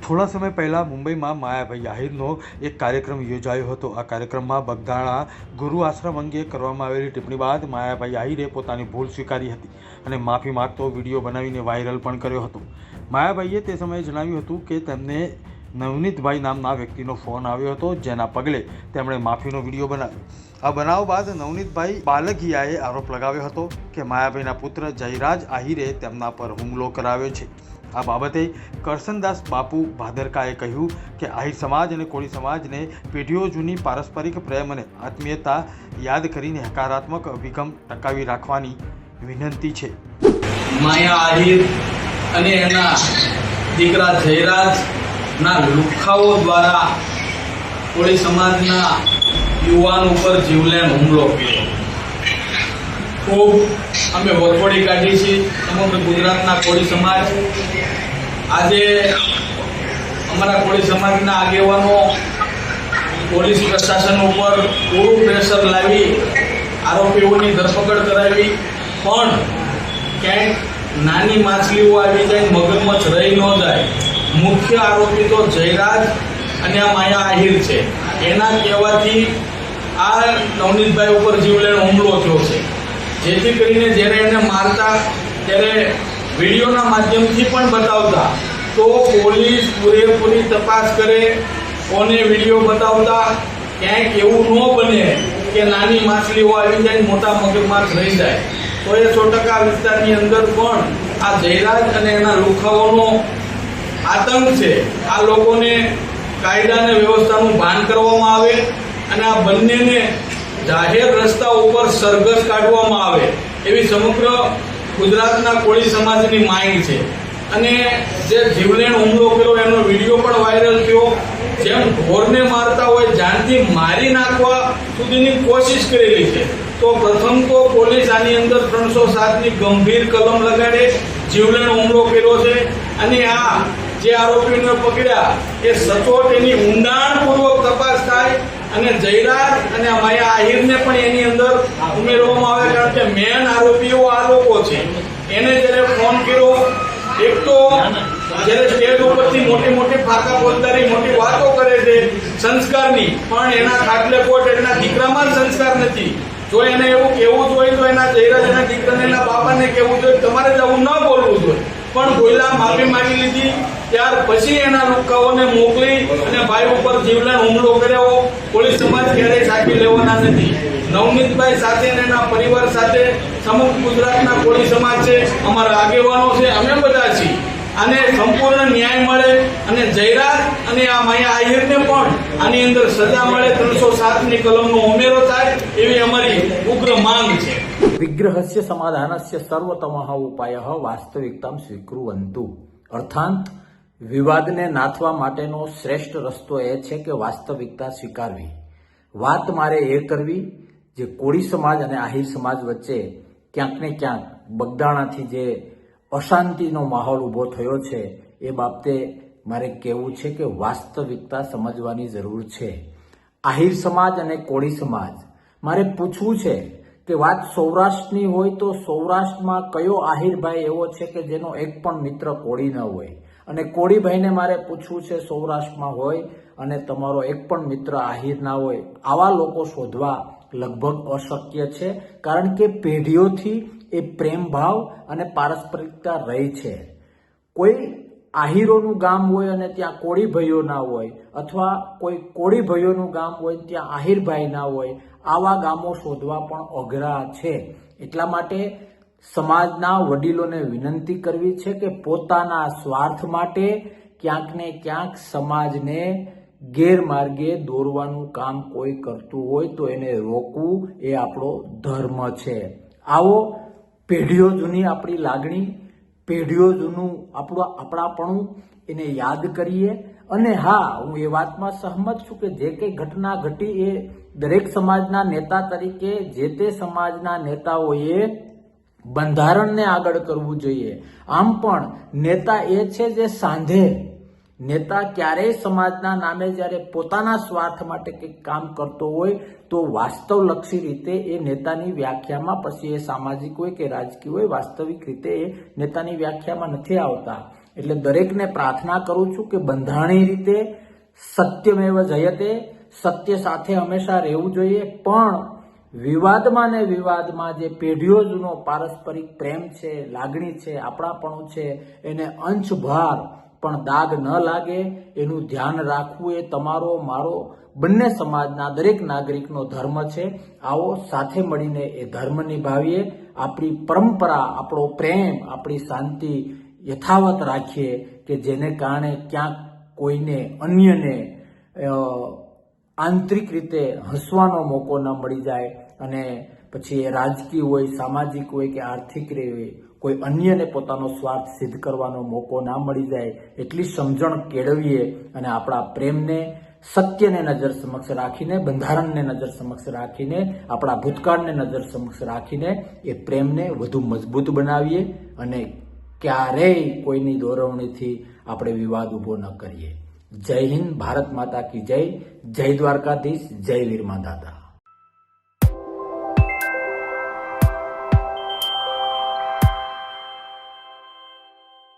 થોડા સમય પહેલાં મુંબઈમાં માયાભાઈ આહિરનો એક કાર્યક્રમ યોજાયો હતો। આ કાર્યક્રમમાં બગદાણા ગુરુ આશ્રમ અંગે કરવામાં આવેલી ટિપ્પણી બાદ માયાભાઈ આહિરે પોતાની ભૂલ સ્વીકારી હતી અને માફી માંગતો વિડીયો બનાવીને વાયરલ પણ કર્યો હતો। માયાભાઈએ તે સમયે જણાવ્યું હતું કે તેમને નવનીતભાઈ નામના વ્યક્તિનો ફોન આવ્યો હતો, જેના પગલે તેમણે માફીનો વિડીયો બનાવ્યો। આ બનાવ બાદ નવનીતભાઈ બાલગિયાએ આરોપ લગાવ્યો હતો કે માયાભાઈના પુત્ર જયરાજ આહિરે તેમના પર હુમલો કરાવ્યો છે। આ બાબતે કરસનદાસ બાપુ ભાદરકાએ કહ્યું કે આહિર સમાજ અને કોળી સમાજને પેઢીઓ જૂની પારસ્પરિક પ્રેમ અને આત્મીયતા યાદ કરીને હકારાત્મક અભિગમ ટકાવી રાખવાની વિનંતી છે। માયા આહિર અને એના દીકરા જયરાજના લુખ્ખાઓ દ્વારા કોળી સમાજના યુવાન ઉપર જીવલેણ હુમલો કર્યો। ખૂબ અમે વરઘોડી કાઢી છે સમગ્ર ગુજરાતના કોળી સમાજ। આજે અમારા કોળી સમાજના આગેવાનો પોલીસ પ્રશાસન ઉપર પૂરું પ્રેશર લાવી આરોપીઓની ધરપકડ કરાવી, પણ ક્યાંક નાની માછલીઓ આવી જાય, મગરમચ્છ રહી ન જાય। મુખ્ય આરોપી તો જયરાજ અને આ માયા આહિર છે। એના કહેવાથી આ નવનીતભાઈ ઉપર જીવલેણ હુમલો થયો છે, જેથી કરીને જ્યારે એને મારતા ત્યારે વિડીયોના માધ્યમથી પણ બતાવતા તો પોલીસ પૂરેપૂરી તપાસ કરે, કોને વિડીયો બતાવતા ક્યાંક એવું ન બને કે નાની માછલીઓ આવી જાય, મોટા મગરમાછ રહી જાય। તો એ 100% વિસ્તારની અંદર પણ આ જયરાજ અને એના લુખાઓનો આતંક છે। આ લોકોને કાયદા અને વ્યવસ્થાનું ભાન કરવામાં આવે અને આ બંનેને જાહેર રસ્તા ઉપર સરઘસ કાઢવામાં આવે એવી સમગ્ર ગુજરાતના કોળી સમાજની માંગ છે। અને જે જીવલેણ હુમલો કર્યો એનો વિડીયો પણ વાયરલ થયો। જેમ ઢોરને મારતા હોય જાનથી મારી નાખવા સુધીની કોશિશ કરેલી છે। તો પ્રથમ તો પોલીસ આની અંદર 307ની ગંભીર કલમ લગાડે, જીવલેણ હુમલો કર્યો છે અને આ જે આરોપીઓને પકડ્યા એ સચોટ એની ઊંડાણપૂર્વક તપાસ થાય અને જયરાજ અને માયા આહિરને પણ એની અંદર ઉમેરવામાં આવે, કારણ કે મેન આરોપીઓ આ લોકો છે। એને જ્યારે ફોન કર્યો, એક તો જ્યારે સ્ટેજ ઉપરથી મોટી મોટી ફાકા બોલદારી મોટી વાતો કરે છે સંસ્કારની, પણ એના ખાટલે કોટ એના દીકરામાં જ સંસ્કાર નથી। જો એને એવું કહેવું જોઈએ તો એના જયરાજ એના દીકરાને એના બાપાને કહેવું જોઈએ તમારે જ આવું ન બોલવું જોઈએ, પણ બોયલા માફી માંગી લીધી। ત્યાર પછી એના લુખ્ખાઓને મોકલી અને ભાઈ ઉપર જીવલેણ હુમલો કર્યો। પોલીસ સમાજ ક્યારેય સાચી લેવાના નથી। નવનીતભાઈ સાથે અને એના પરિવાર સાથે સમગ્ર ગુજરાતના કોળી સમાજ છે, અમારા આગેવાનો છે, અમે બધા છીએ। આને સંપૂર્ણ ન્યાય મળે અને જયરાજ અને આ માયા આહિરને પણ આની અંદર સજા મળે, 307ની કલમનો ઉમેરો થાય એવી અમારી ઉગ્ર માંગ છે। વિગ્રહસ્ય સમાધાનસ્ય સર્વતમઃ ઉપાયઃ વાસ્તવિકતામ સ્વીકુર્વંતુ। અર્થાત વિવાદને નાથવા માટેનો શ્રેષ્ઠ રસ્તો એ છે કે વાસ્તવિકતા સ્વીકારવી। વાત મારે એ કરવી, જે કોળી સમાજ અને આહિર સમાજ વચ્ચે ક્યાંક ને ક્યાંક બગદાણાથી જે અશાંતિનો માહોલ ઊભો થયો છે એ બાબતે મારે કહેવું છે કે વાસ્તવિકતા સમજવાની જરૂર છે। આહિર સમાજ અને કોળી સમાજ, મારે પૂછવું છે કે વાત સૌરાષ્ટ્રની હોય તો સૌરાષ્ટ્રમાં કયો આહિરભાઈ એવો છે કે જેનો એક પણ મિત્ર કોળી ન હોય, અને કોળીભાઈને મારે પૂછવું છે સૌરાષ્ટ્રમાં હોય અને તમારો એક પણ મિત્ર આહિર ના હોય, આવા લોકો શોધવા લગભગ અશક્ય છે, કારણ કે પેઢીઓથી એ પ્રેમ ભાવ અને પારસ્પરિકતા રહી છે। કોઈ આહિરોનું ગામ હોય અને ત્યાં કોળી ભાઈઓ ના હોય, અથવા કોઈ કોળી ભાઈઓનું ગામ હોય ત્યાં આહિરભાઈ ના હોય, આવા ગામો શોધવા પણ અઘરા છે। એટલા માટે સમાજના વડીલોને વિનંતી કરવી છે કે પોતાના સ્વાર્થ માટે ક્યાંક ને ક્યાંક સમાજને ગેરમાર્ગે દોરવાનું કામ કોઈ કરતું હોય તો એને રોકવું એ આપણો ધર્મ છે। આવો પેઢીઓ જૂની આપણી લાગણી, પેઢીઓ જૂનું આપણાપણું એને યાદ કરીએ। અને હા, હું એ વાતમાં સહમત છું કે જે કંઈ ઘટના ઘટી એ દરેક સમાજના નેતા તરીકે જે તે સમાજના નેતાઓએ બંધારણને આગળ કરવું જોઈએ। આમ પણ નેતા એ છે જે સાંધે, નેતા ક્યારેય સમાજના નામે જ્યારે પોતાના સ્વાર્થ માટે કંઈક કામ કરતો હોય તો વાસ્તવલક્ષી રીતે એ નેતાની વ્યાખ્યામાં, પછી એ સામાજિક હોય કે રાજકીય હોય, વાસ્તવિક રીતે એ નેતાની વ્યાખ્યામાં નથી આવતા। એટલે દરેકને પ્રાર્થના કરું છું કે બંધારણીય રીતે સત્યમેવ જયતે, સત્ય સાથે હંમેશા રહેવું જોઈએ, પણ વિવાદમાં ને વિવાદમાં જે પેઢીઓ જૂનો પારસ્પરિક પ્રેમ છે, લાગણી છે, આપણાપણું છે, એને અંશભાર પણ દાગ ન લાગે એનું ધ્યાન રાખવું એ તમારો મારો બંને સમાજના દરેક નાગરિકનો ધર્મ છે. આવો સાથે મળીને એ ધર્મ નિભાવીએ, આપણી પરંપરા, આપણો પ્રેમ, આપણી શાંતિ યથાવત રાખીએ કે જેને કારણે ક્યાંક કોઈને અન્યને આંતરિક રીતે હસવાનો મોકો ન મળી જાય અને પછી એ રાજકીય હોય, સામાજિક હોય કે આર્થિક હોય, કોઈ અન્યને પોતાનો સ્વાર્થ સિદ્ધ કરવાનો મોકો ના મળી જાય એટલી સમજણ કેળવીએ અને આપણા પ્રેમને, સત્યને નજર સમક્ષ રાખીને, બંધારણને નજર સમક્ષ રાખીને, આપણા ભૂતકાળને નજર સમક્ષ રાખીને એ પ્રેમને વધુ મજબૂત બનાવીએ અને ક્યારેય કોઈની દોરવણીથી આપણે વિવાદ ઊભો ન કરીએ. જય હિન્દ, ભારત માતા કી જય, જય દ્વારકાધીશ, જય વીરમા દાદા.